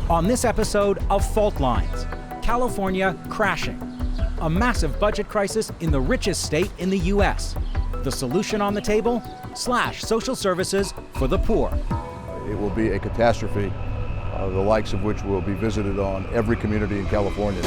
On this episode of Fault Lines, California crashing, a massive budget crisis in the richest state in the U.S. The solution on the table? Slash social services for the poor. It will be a catastrophe, the likes of which will be visited on every community in California.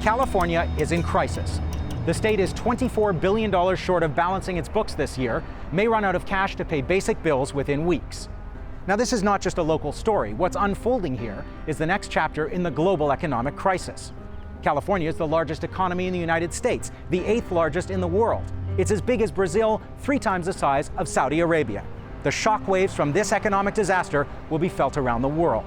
California is in crisis. The state is $24 billion short of balancing its books this year, may run out of cash to pay basic bills within weeks. Now, this is not just a local story. What's unfolding here is the next chapter in the global economic crisis. California is the largest economy in the United States, the 8th largest in the world. It's as big as Brazil, 3 times the size of Saudi Arabia. The shockwaves from this economic disaster will be felt around the world.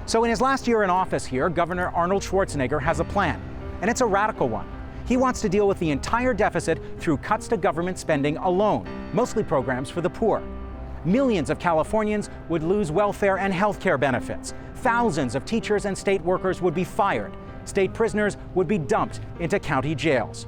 So in his last year in office here, Governor Arnold Schwarzenegger has a plan. And it's a radical one. He wants to deal with the entire deficit through cuts to government spending alone, mostly programs for the poor. Millions of Californians would lose welfare and health care benefits. Thousands of teachers and state workers would be fired. State prisoners would be dumped into county jails.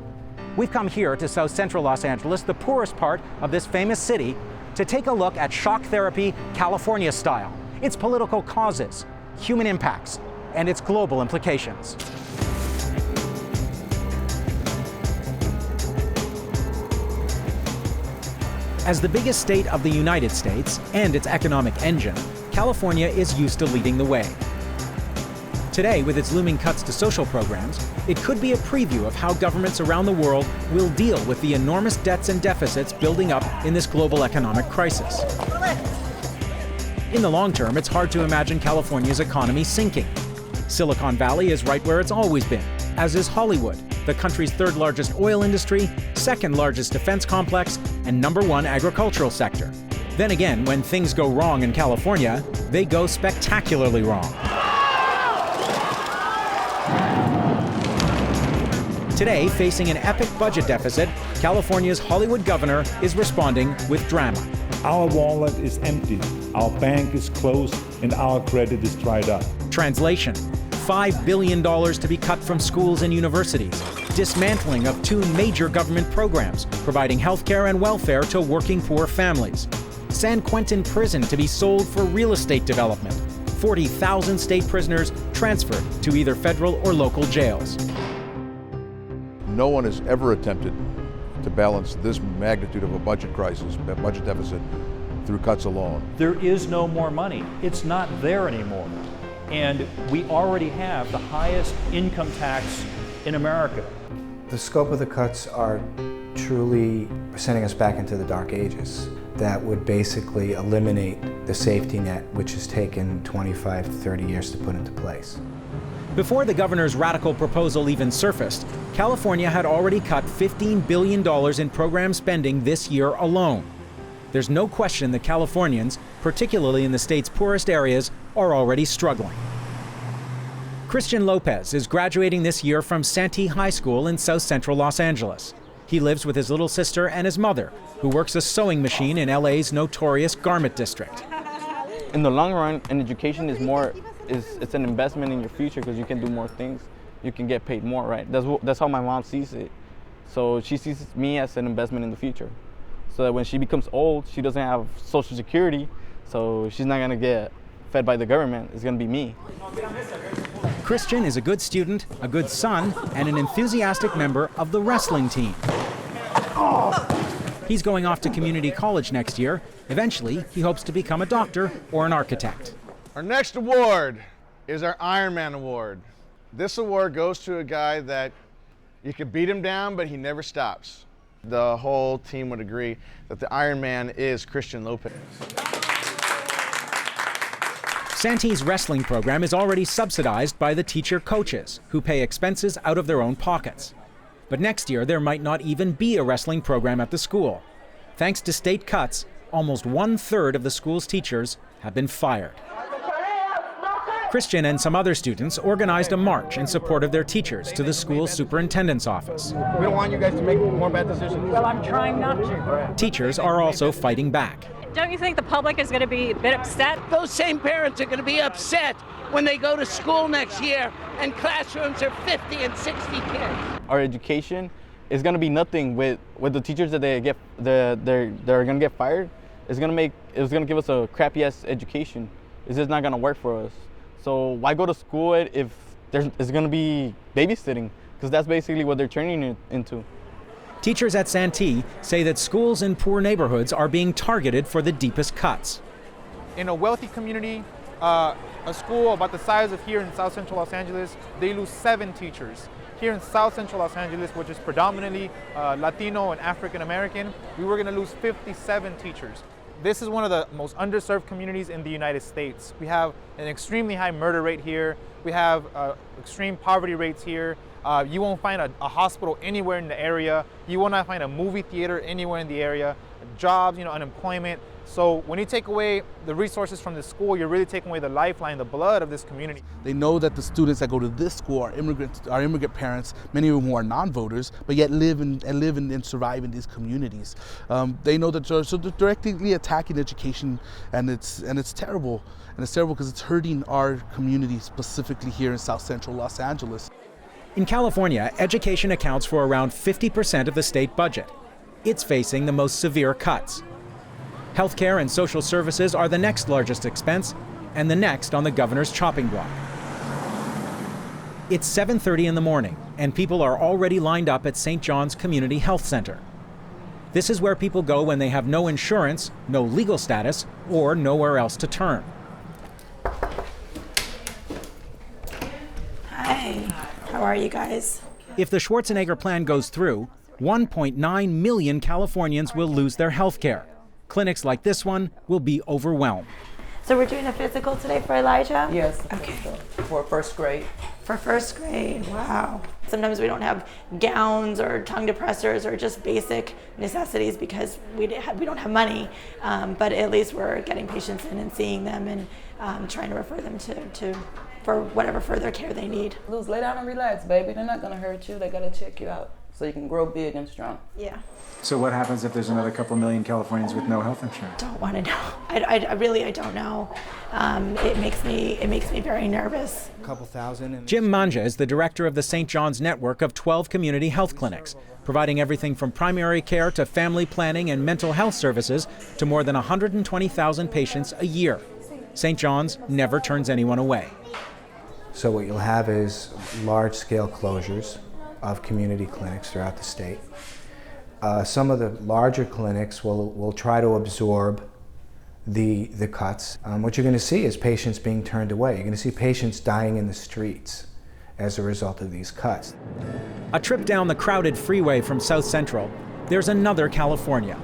We've come here to South Central Los Angeles, the poorest part of this famous city, to take a look at shock therapy California style, its political causes, human impacts, and its global implications. As the biggest state of the United States and its economic engine, California is used to leading the way. Today, with its looming cuts to social programs, it could be a preview of how governments around the world will deal with the enormous debts and deficits building up in this global economic crisis. In the long term, it's hard to imagine California's economy sinking. Silicon Valley is right where it's always been, as is Hollywood, the country's 3rd largest oil industry, 2nd largest defense complex, and #1 agricultural sector. Then again, when things go wrong in California, they go spectacularly wrong. Today, facing an epic budget deficit, California's Hollywood governor is responding with drama. Our wallet is empty, our bank is closed, and our credit is dried up. Translation: $5 billion to be cut from schools and universities, dismantling of 2 major government programs providing health care and welfare to working poor families, San Quentin Prison to be sold for real estate development, 40,000 state prisoners transferred to either federal or local jails. No one has ever attempted to balance this magnitude of a budget crisis, a budget deficit, through cuts alone. There is no more money. It's not there anymore. And we already have the highest income tax in America. The scope of the cuts are truly sending us back into the dark ages. That would basically eliminate the safety net, which has taken 25 to 30 years to put into place. Before the governor's radical proposal even surfaced, California had already cut $15 billion in program spending this year alone. There's no question that Californians, particularly in the state's poorest areas, are already struggling. Christian Lopez is graduating this year from Santee High School in South Central Los Angeles. He lives with his little sister and his mother, who works a sewing machine in LA's notorious garment district. In the long run, an education it's an investment in your future because you can do more things. You can get paid more, right? That's how my mom sees it. So she sees me as an investment in the future. So that when she becomes old, she doesn't have Social Security, so she's not gonna get fed by the government. It's gonna be me. Christian is a good student, a good son, and an enthusiastic member of the wrestling team. He's going off to community college next year. Eventually, he hopes to become a doctor or an architect. Our next award is our Iron Man Award. This award goes to a guy that you could beat him down, but he never stops. The whole team would agree that the Iron Man is Christian Lopez. Santee's wrestling program is already subsidized by the teacher coaches, who pay expenses out of their own pockets. But next year, there might not even be a wrestling program at the school. Thanks to state cuts, almost 1/3 of the school's teachers have been fired. Christian and some other students organized a march in support of their teachers to the school superintendent's office. We don't want you guys to make more bad decisions. Well, I'm trying not to. Teachers are also fighting back. Don't you think the public is going to be a bit upset? Those same parents are going to be upset when they go to school next year and classrooms are 50 and 60 kids. Our education is going to be nothing with the teachers that they're going to get fired. It's going to give us a crappy ass education. It's just not going to work for us. So why go to school if it's going to be babysitting? Because that's basically what they're turning it into. Teachers at Santee say that schools in poor neighborhoods are being targeted for the deepest cuts. In a wealthy community, a school about the size of here in South Central Los Angeles, they lose 7 teachers. Here in South Central Los Angeles, which is predominantly Latino and African American, we were going to lose 57 teachers. This is one of the most underserved communities in the United States. We have an extremely high murder rate here. We have extreme poverty rates here. You won't find a hospital anywhere in the area. You will not find a movie theater anywhere in the area. Jobs, unemployment. So when you take away the resources from the school, you're really taking away the lifeline, the blood of this community. They know that the students that go to this school are immigrant parents, many of whom are non-voters, but yet live and survive in these communities. They know that, so they're directly attacking education, and it's terrible. And it's terrible because it's hurting our community, specifically here in South Central Los Angeles. In California, education accounts for around 50% of the state budget. It's facing the most severe cuts. Healthcare and social services are the next largest expense, and the next on the governor's chopping block. It's 7:30 in the morning, and people are already lined up at St. John's Community Health Center. This is where people go when they have no insurance, no legal status, or nowhere else to turn. Hi, how are you guys? If the Schwarzenegger plan goes through, 1.9 million Californians will lose their health care. Clinics like this one will be overwhelmed. So we're doing a physical today for Elijah? Yes. Okay. For first grade. For first grade, wow. Sometimes we don't have gowns or tongue depressors or just basic necessities because we don't have money, but at least we're getting patients in and seeing them and trying to refer them to for whatever further care they need. Luz, lay down and relax, baby. They're not gonna hurt you. They gotta check you out so you can grow big and strong. Yeah. So what happens if there's another couple million Californians with no health insurance? Don't want to know. I really don't know. It makes me very nervous. A couple thousand. Jim Manja is the director of the St. John's network of 12 community health clinics, providing everything from primary care to family planning and mental health services to more than 120,000 patients a year. St. John's never turns anyone away. So what you'll have is large-scale closures of community clinics throughout the state. Some of the larger clinics will try to absorb the cuts. What you're going to see is patients being turned away. You're going to see patients dying in the streets as a result of these cuts. A trip down the crowded freeway from South Central, there's another California.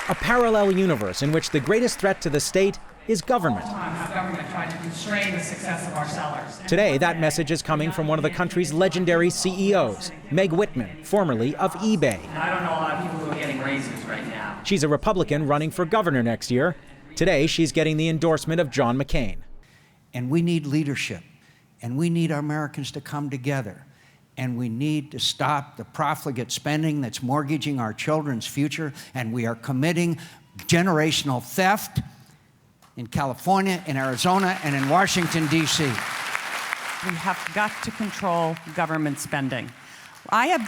A parallel universe in which the greatest threat to the state is government. Government trying to constrain the success of our sellers. Today, that message is coming from one of the country's legendary CEOs, Meg Whitman, formerly of eBay. And I don't know a lot of people who are getting raises right now. She's a Republican running for governor next year. Today, she's getting the endorsement of John McCain. And we need leadership, and we need our Americans to come together, and we need to stop the profligate spending that's mortgaging our children's future, and we are committing generational theft in California, in Arizona, and in Washington, D.C. We have got to control government spending. I have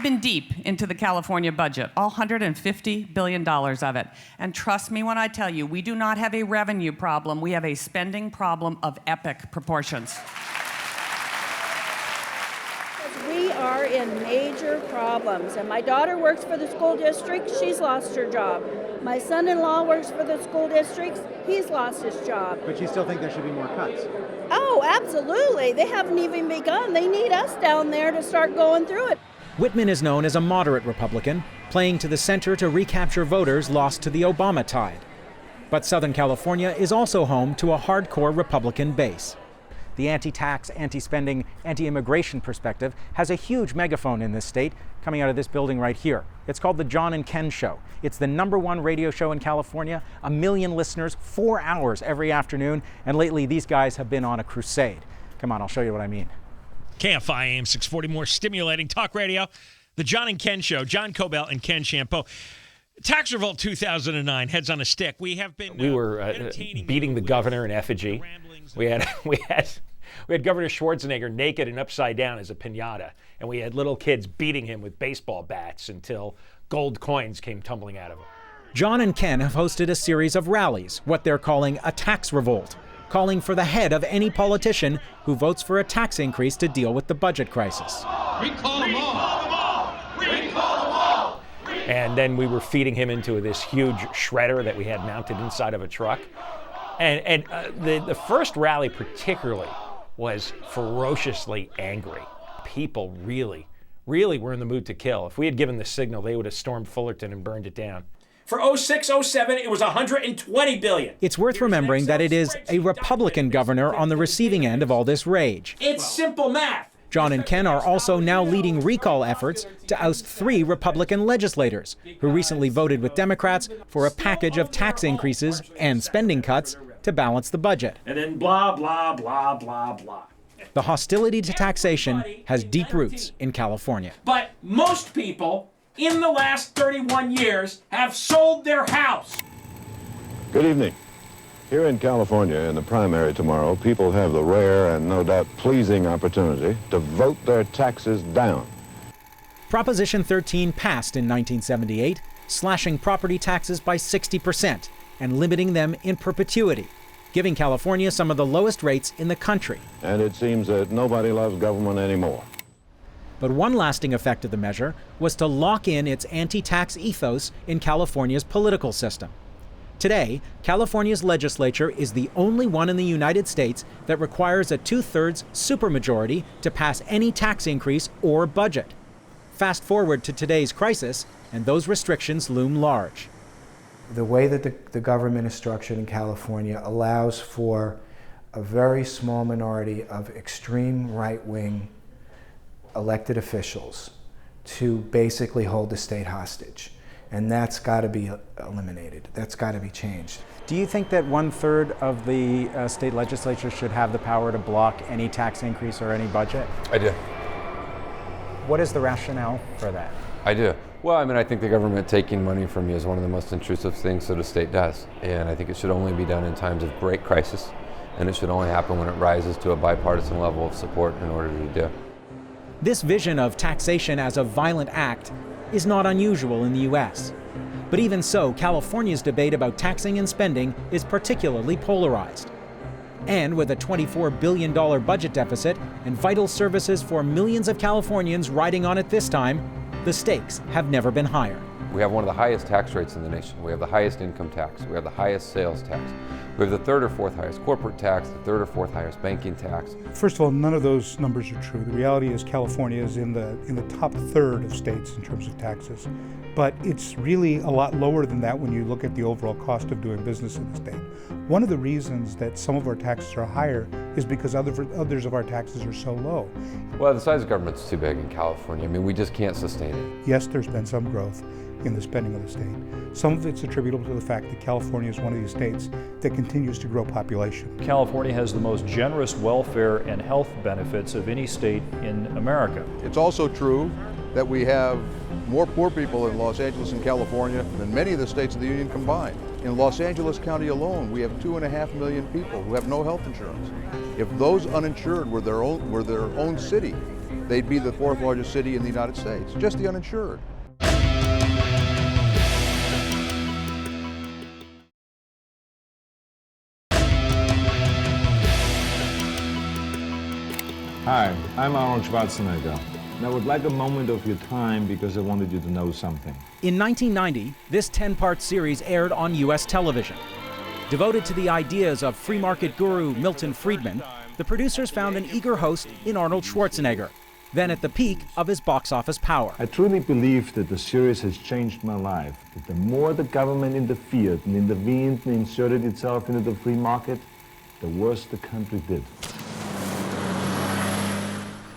been deep into the California budget, all $150 billion of it. And trust me when I tell you, we do not have a revenue problem, we have a spending problem of epic proportions. We are in major problems, and my daughter works for the school district, she's lost her job. My son-in-law works for the school district, he's lost his job. But you still think there should be more cuts? Oh, absolutely. They haven't even begun. They need us down there to start going through it. Whitman is known as a moderate Republican, playing to the center to recapture voters lost to the Obama tide. But Southern California is also home to a hardcore Republican base. The anti-tax, anti-spending, anti-immigration perspective has a huge megaphone in this state coming out of this building right here. It's called The John and Ken Show. It's the #1 radio show in California, 1 million listeners, 4 hours every afternoon, and lately these guys have been on a crusade. Come on, I'll show you what I mean. KFI AM 640, more stimulating talk radio. The John and Ken Show, John Cobell and Ken Champeau. Tax Revolt 2009, heads on a stick. We have been we were beating the governor in effigy. We had Governor Schwarzenegger naked and upside down as a piñata, and we had little kids beating him with baseball bats until gold coins came tumbling out of him. John and Ken have hosted a series of rallies, what they're calling a tax revolt, calling for the head of any politician who votes for a tax increase to deal with the budget crisis. Recall them all. And then we were feeding him into this huge shredder that we had mounted inside of a truck. And the first rally particularly was ferociously angry. People really were in the mood to kill. If we had given the signal, they would have stormed Fullerton and burned it down. For 06-07, it was $120 billion. It's worth remembering that it is a Republican governor on the receiving end of all this rage. It's simple math. John and Ken are also now leading recall efforts to oust 3 Republican legislators who recently voted with Democrats for a package of tax increases and spending cuts to balance the budget. And then blah, blah, blah, blah, blah. The hostility to taxation has deep roots in California. But most people in the last 31 years have sold their house. Good evening. Here in California, in the primary tomorrow, people have the rare and no doubt pleasing opportunity to vote their taxes down. Proposition 13 passed in 1978, slashing property taxes by 60% and limiting them in perpetuity, giving California some of the lowest rates in the country. And it seems that nobody loves government anymore. But one lasting effect of the measure was to lock in its anti-tax ethos in California's political system. Today, California's legislature is the only one in the United States that requires a 2/3 supermajority to pass any tax increase or budget. Fast forward to today's crisis, and those restrictions loom large. The way that the government is structured in California allows for a very small minority of extreme right-wing elected officials to basically hold the state hostage. And that's got to be eliminated. That's got to be changed. Do you think that 1/3 of the state legislature should have the power to block any tax increase or any budget? I do. What is the rationale for that? I do. Well, I mean, I think the government taking money from you is one of the most intrusive things that a state does. And I think it should only be done in times of great crisis. And it should only happen when it rises to a bipartisan level of support in order to do. This vision of taxation as a violent act is not unusual in the U.S. But even so, California's debate about taxing and spending is particularly polarized. And with a $24 billion budget deficit and vital services for millions of Californians riding on it this time, the stakes have never been higher. We have one of the highest tax rates in the nation. We have the highest income tax. We have the highest sales tax. We have the 3rd or 4th highest corporate tax, the 3rd or 4th highest banking tax. First of all, none of those numbers are true. The reality is California is in the top 1/3 of states in terms of taxes. But it's really a lot lower than that when you look at the overall cost of doing business in the state. One of the reasons that some of our taxes are higher is because others of our taxes are so low. Well, the size of government's too big in California. I mean, we just can't sustain it. Yes, there's been some growth in the spending of the state. Some of it's attributable to the fact that California is one of these states that continues to grow population. California has the most generous welfare and health benefits of any state in America. It's also true that we have more poor people in Los Angeles and California than many of the states of the Union combined. In Los Angeles County alone, we have 2.5 million people who have no health insurance. If those uninsured were their own city, they'd be the 4th largest city in the United States, just the uninsured. Hi, I'm Arnold Schwarzenegger, and I would like a moment of your time because I wanted you to know something. In 1990, this 10-part series aired on U.S. television. Devoted to the ideas of free market guru Milton Friedman, the producers found an eager host in Arnold Schwarzenegger, then at the peak of his box office power. I truly believe that the series has changed my life, that the more the government interfered and intervened and inserted itself into the free market, the worse the country did.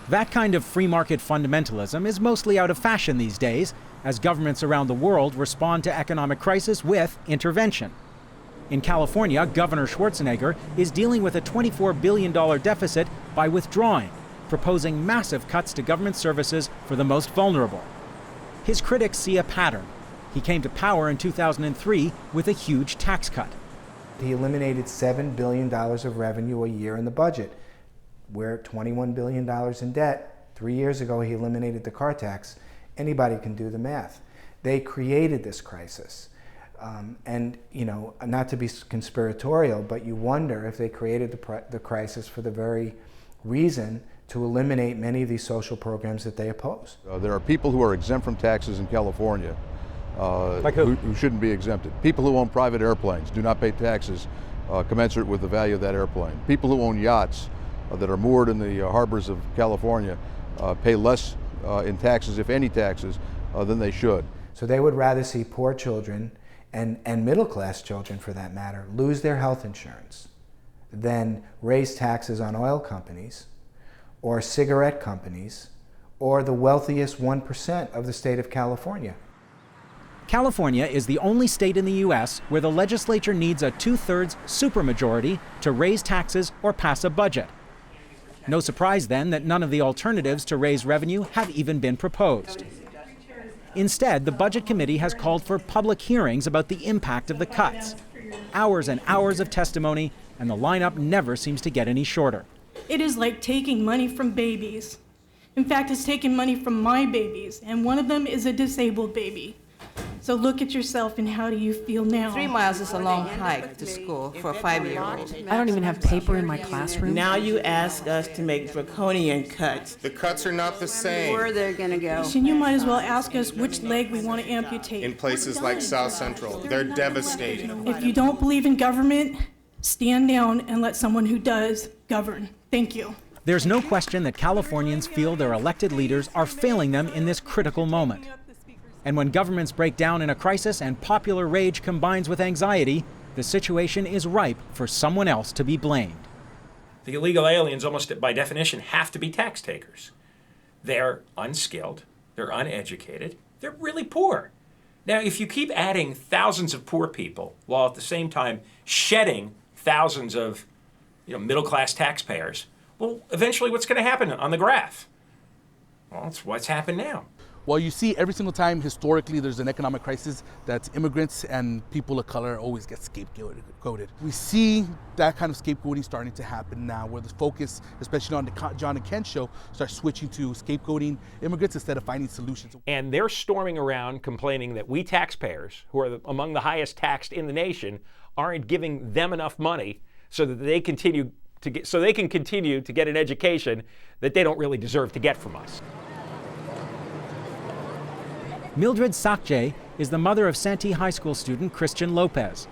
That kind of free market fundamentalism is mostly out of fashion these days, as governments around the world respond to economic crisis with intervention. In California, Governor Schwarzenegger is dealing with a $24 billion deficit by withdrawing, proposing massive cuts to government services for the most vulnerable. His critics see a pattern. He came to power in 2003 with a huge tax cut. He eliminated $7 billion of revenue a year in the budget. We're at $21 billion in debt. 3 years ago, he eliminated the car tax. Anybody can do the math. They created this crisis. And, you know, not to be conspiratorial, but you wonder if they created the crisis for the very reason to eliminate many of these social programs that they oppose. There are people who are exempt from taxes in California like who shouldn't be exempted. People who own private airplanes do not pay taxes commensurate with the value of that airplane. People who own yachts that are moored in the harbors of California pay less in taxes, if any taxes, than they should. So they would rather see poor children and middle-class children, for that matter, lose their health insurance than raise taxes on oil companies or cigarette companies or the wealthiest 1% of the state of California. California is the only state in the U.S. where the legislature needs a 2/3 supermajority to raise taxes or pass a budget. No surprise then that none of the alternatives to raise revenue have even been proposed. Instead, the Budget Committee has called for public hearings about the impact of the cuts. Hours and hours of testimony, and the lineup never seems to get any shorter. It is like taking money from babies. In fact, it's taking money from my babies, and one of them is a disabled baby. So look at yourself, and how do you feel now? 3 miles is a long hike to school for a 5-year-old. I don't even have paper in my classroom. Now you ask us to make draconian cuts. The cuts are not the same. Where they're gonna go. And you might as well ask us which leg we want to amputate. In places like South Central, they're devastating. If you don't believe in government, stand down and let someone who does govern. Thank you. There's no question that Californians feel their elected leaders are failing them in this critical moment. And when governments break down in a crisis and popular rage combines with anxiety, the situation is ripe for someone else to be blamed. The illegal aliens, almost by definition, have to be tax takers. They're unskilled, they're uneducated, they're really poor. Now, if you keep adding thousands of poor people while at the same time shedding thousands of middle-class taxpayers, well, eventually what's going to happen on the graph? Well, it's what's happened now. Well, you see every single time historically there's an economic crisis that immigrants and people of color always get scapegoated. We see that kind of scapegoating starting to happen now, where the focus, especially on the John and Ken show, starts switching to scapegoating immigrants instead of finding solutions. And they're storming around complaining that we taxpayers, who are among the highest taxed in the nation, aren't giving them enough money so that they can continue to get an education that they don't really deserve to get from us. Mildred Sakje is the mother of Santee High School student Christian Lopez.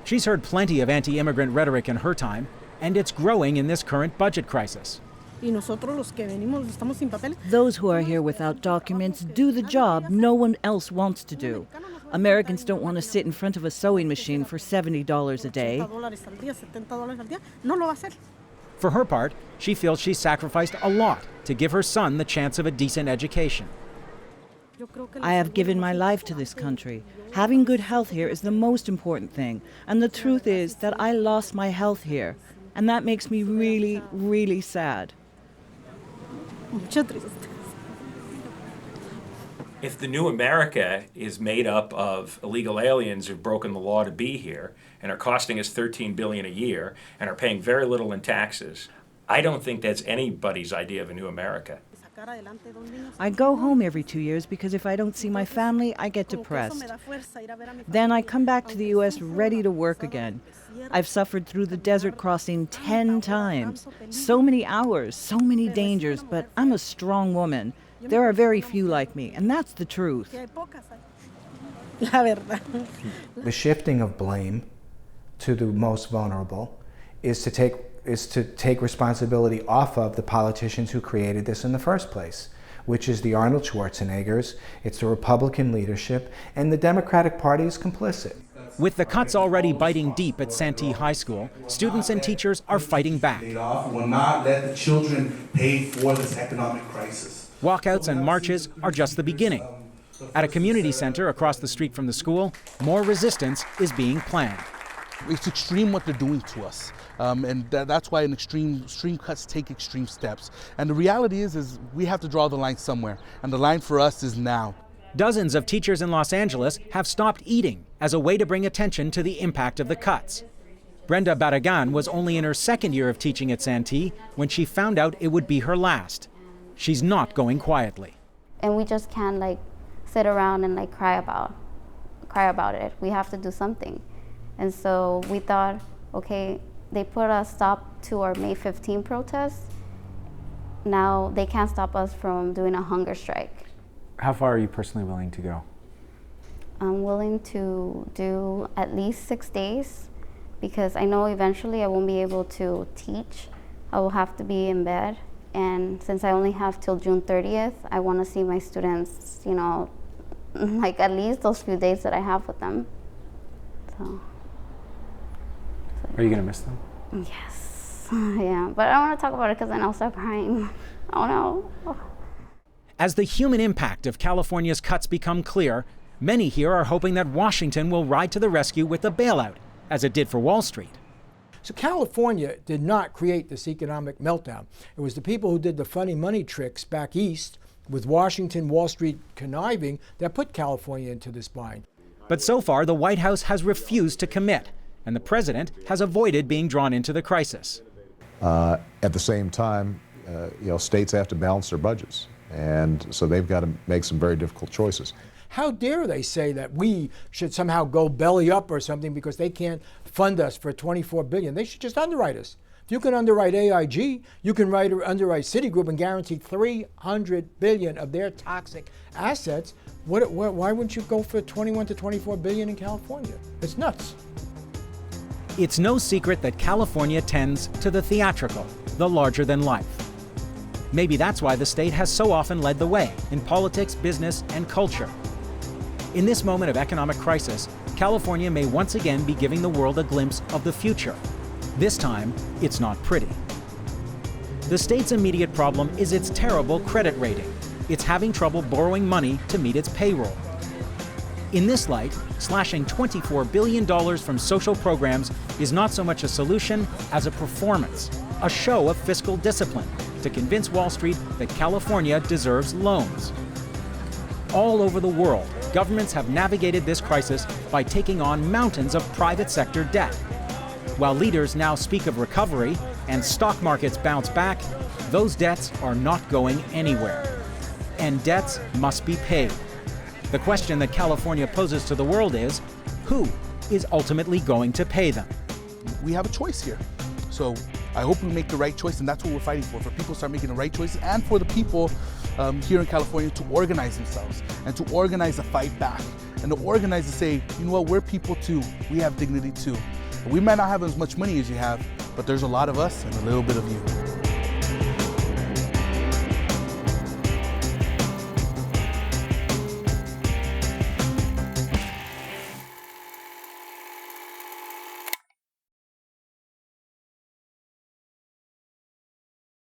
She's heard plenty of anti-immigrant rhetoric in her time, and it's growing in this current budget crisis. Those who are here without documents do the job no one else wants to do. Americans don't want to sit in front of a sewing machine for $70 a day. For her part, she feels she's sacrificed a lot to give her son the chance of a decent education. I have given my life to this country. Having good health here is the most important thing. And the truth is that I lost my health here. And that makes me really, really sad. If the new America is made up of illegal aliens who've broken the law to be here and are costing us $13 billion a year and are paying very little in taxes, I don't think that's anybody's idea of a new America. I go home every 2 years because if I don't see my family, I get depressed. Then I come back to the U.S. ready to work again. I've suffered through the desert crossing 10 times. So many hours, so many dangers, but I'm a strong woman. There are very few like me, and that's the truth. The shifting of blame to the most vulnerable is to take responsibility off of the politicians who created this in the first place, which is the Arnold Schwarzeneggers, it's the Republican leadership, and the Democratic Party is complicit. With the cuts already biting deep at Santee High School, students and teachers are fighting back. We will not let the children pay for this economic crisis. Walkouts and marches are just the beginning. At a community center across the street from the school, more resistance is being planned. It's extreme what they're doing to us. And that's why extreme cuts take extreme steps. And the reality is we have to draw the line somewhere. And the line for us is now. Dozens of teachers in Los Angeles have stopped eating as a way to bring attention to the impact of the cuts. Brenda Barragan was only in her second year of teaching at Santee when she found out it would be her last. She's not going quietly. And we just can't sit around and cry about it. We have to do something. And so we thought, okay, they put a stop to our May 15 protest. Now they can't stop us from doing a hunger strike. How far are you personally willing to go? I'm willing to do at least 6 days because I know eventually I won't be able to teach. I will have to be in bed. And since I only have till June 30th, I want to see my students, at least those few days that I have with them. So. Are you going to miss them? Yes, yeah. But I don't want to talk about it because then I'll start crying. Oh no. As the human impact of California's cuts become clear, many here are hoping that Washington will ride to the rescue with a bailout, as it did for Wall Street. So California did not create this economic meltdown. It was the people who did the funny money tricks back east with Washington, Wall Street conniving that put California into this bind. But so far, the White House has refused to commit, and the president has avoided being drawn into the crisis. At the same time, states have to balance their budgets. And so they've got to make some very difficult choices. How dare they say that we should somehow go belly up or something because they can't fund us for $24 billion? They should just underwrite us. If you can underwrite AIG, you can underwrite Citigroup and guarantee $300 billion of their toxic assets. Why wouldn't you go for $21 to $24 billion in California? It's nuts. It's no secret that California tends to the theatrical, the larger than life. Maybe that's why the state has so often led the way in politics, business, and culture. In this moment of economic crisis, California may once again be giving the world a glimpse of the future. This time, it's not pretty. The state's immediate problem is its terrible credit rating. It's having trouble borrowing money to meet its payroll. In this light, slashing $24 billion from social programs is not so much a solution as a performance, a show of fiscal discipline to convince Wall Street that California deserves loans. All over the world, governments have navigated this crisis by taking on mountains of private sector debt. While leaders now speak of recovery and stock markets bounce back, those debts are not going anywhere. And debts must be paid. The question that California poses to the world is, who is ultimately going to pay them? We have a choice here. So I hope we make the right choice, and that's what we're fighting for people to start making the right choices, and for the people here in California to organize themselves and to organize a fight back and to organize to say, you know what, we're people too. We have dignity too. We might not have as much money as you have, but there's a lot of us and a little bit of you.